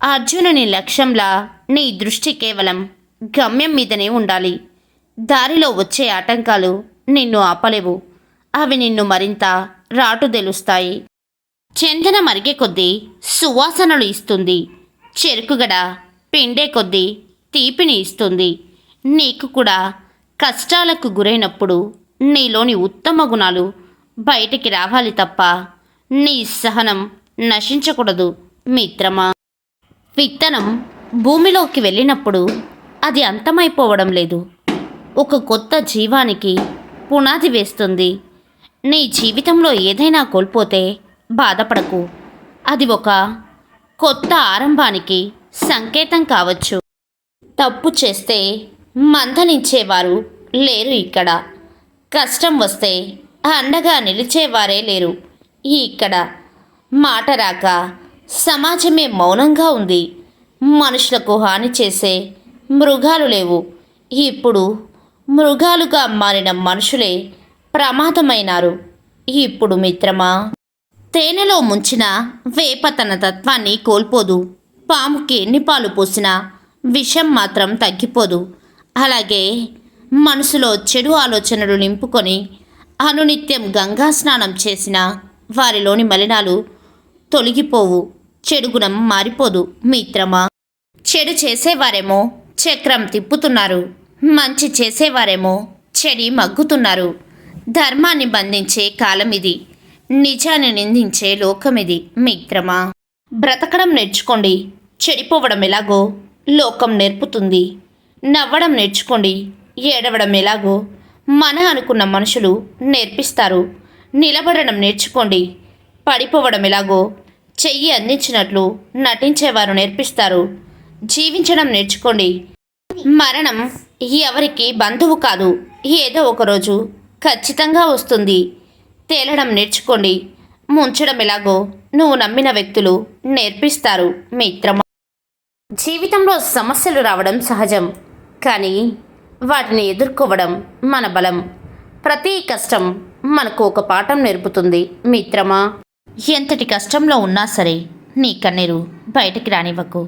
అర్జునుని లక్ష్యంలా నీ దృష్టి కేవలం గమ్యం మీదనే ఉండాలి. దారిలో వచ్చే ఆటంకాలు నిన్ను ఆపలేవు. అవి నిన్ను మరింత రాటుదెలుస్తాయి. చందన మరిగే కొద్దీ సువాసనలు ఇస్తుంది. చెరుకుగడ పిండే కొద్దీ తీపిని ఇస్తుంది. నీకు కూడా కష్టాలకు గురైనప్పుడు నీలోని ఉత్తమ గుణాలు బయటికి రావాలి తప్ప నీ సహనం నశించకూడదు మిత్రమా. విత్తనం భూమిలోకి వెళ్ళినప్పుడు అది అంతమైపోవడం లేదు, ఒక కొత్త జీవానికి పునాది వేస్తుంది. నీ జీవితంలో ఏదైనా కోల్పోతే బాధపడకు, అది ఒక కొత్త ఆరంభానికి సంకేతం కావచ్చు. తప్పు చేస్తే మందలించేవారు లేరు ఇక్కడ. కష్టం వస్తే అండగా నిలిచేవారే లేరు ఇక్కడ. మాట రాక సమాజమే మౌనంగా ఉంది. మనుషులకు హాని చేసే మృగాలు లేవు. ఇప్పుడు మృగాలుగా మారిన మనుషులే ప్రమాదమైనారు. ఇప్పుడు మిత్రమా, తేనెలో ముంచిన వేప తన తత్వాన్ని కోల్పోదు. పాముకి ఎన్ని పాలు పోసినా విషం మాత్రం తగ్గిపోదు. అలాగే మనసులో చెడు ఆలోచనలు నింపుకొని అనునిత్యం గంగా స్నానం చేసిన వారిలోని మలినాలు తొలగిపోవు. చెడు గుణం మారిపోదు మిత్రమా. చెడు చేసేవారేమో చక్రం తిప్పుతున్నారు, మంచి చేసేవారేమో చెడి మగ్గుతున్నారు. ధర్మాన్ని బంధించే కాలం ఇది, నిజాన్ని నిందించే లోకమిది మిత్రమా. బ్రతకడం నేర్చుకోండి, చెడిపోవడం ఎలాగో లోకం నేర్పుతుంది. నవ్వడం నేర్చుకోండి, ఏడవడం ఎలాగో మన అనుకున్న మనుషులు నేర్పిస్తారు. నిలబడడం నేర్చుకోండి, పడిపోవడం ఎలాగో చెయ్యి అందించినట్లు నటించేవారు నేర్పిస్తారు. జీవించడం నేర్చుకోండి, మరణం ఎవరికి బంధువు కాదు, ఏదో ఒకరోజు ఖచ్చితంగా వస్తుంది. తేలడం నేర్చుకోండి, ముంచడం ఎలాగో నువ్వు నమ్మిన వ్యక్తులు నేర్పిస్తారు మిత్రమా. జీవితంలో సమస్యలు రావడం సహజం, కానీ వాటిని ఎదుర్కోవడం మన బలం. ప్రతి కష్టం మనకు ఒక పాఠం నేర్పుతుంది మిత్రమా. ఎంతటి కష్టంలో ఉన్నా సరే నీ కన్నీరు బయటికి రానివ్వకు.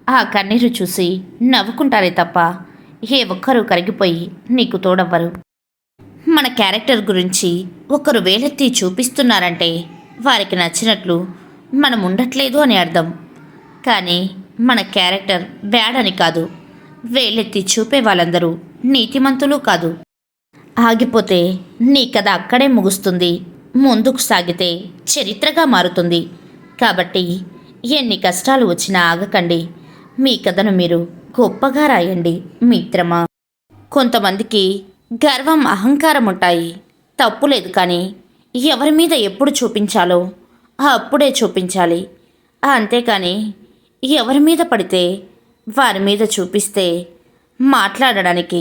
ఆ కన్నీరు చూసి నవ్వుకుంటారే తప్ప ఏ ఒక్కరూ కరిగిపోయి నీకు తోడవ్వరు. మన క్యారెక్టర్ గురించి ఒకరు వేలెత్తి చూపిస్తున్నారంటే వారికి నచ్చినట్లు మనం ఉండట్లేదు అని అర్థం. కానీ మన క్యారెక్టర్ బ్యాడ్ అని కాదు. వేలెత్తి చూపే వాళ్ళందరూ నీతిమంతులు కాదు. ఆగిపోతే నీ కథ అక్కడే ముగుస్తుంది, ముందుకు సాగితే చరిత్రగా మారుతుంది. కాబట్టి ఎన్ని కష్టాలు వచ్చినా ఆగకండి. మీ కథను మీరు గొప్పగా రాయండి మిత్రమా. కొంతమందికి గర్వం, అహంకారం ఉంటాయి, తప్పులేదు. కానీ ఎవరి మీద ఎప్పుడు చూపించాలో అప్పుడే చూపించాలి. అంతేకాని ఎవరి మీద పడితే వారి మీద చూపిస్తే మాట్లాడడానికి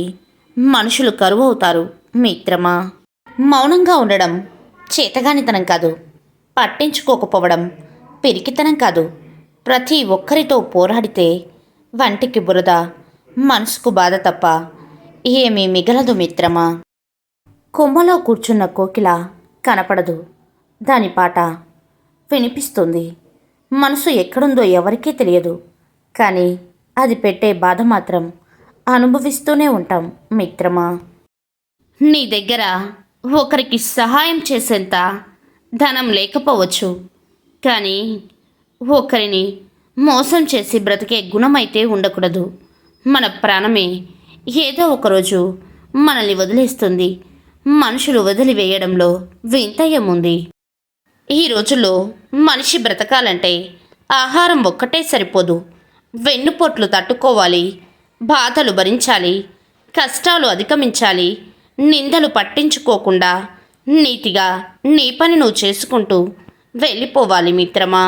మనుషులు కరువు అవుతారు మిత్రమా. మౌనంగా ఉండడం చేతగానితనం కాదు, పట్టించుకోకపోవడం పిరికితనం కాదు. ప్రతి ఒక్కరితో పోరాడితే వంటికి బురద, మనసుకు బాధ తప్ప ఏమీ మిగలదు మిత్రమా. కొమ్మలో కూర్చున్న కోకిల కనపడదు, దాని పాట వినిపిస్తుంది. మనసు ఎక్కడుందో ఎవరికీ తెలియదు, కానీ అది పెట్టే బాధ మాత్రం అనుభవిస్తూనే ఉంటాం మిత్రమా. నీ దగ్గర ఒకరికి సహాయం చేసేంత ధనం లేకపోవచ్చు, కానీ ఒకరిని మోసం చేసి బ్రతికే గుణమైతే ఉండకూడదు. మన ప్రాణమే ఏదో ఒకరోజు మనల్ని వదిలేస్తుంది. మనుషులు వదిలివేయడంలో వింత ఏముంది? ఈ రోజుల్లో మనిషి బ్రతకాలంటే ఆహారం ఒక్కటే సరిపోదు. వెన్నుపోట్లు తట్టుకోవాలి, బాధలు భరించాలి, కష్టాలు అధిగమించాలి. నిందలు పట్టించుకోకుండా నీతిగా నీ పని నువ్వు చేసుకుంటూ వెళ్ళిపోవాలి మిత్రమా.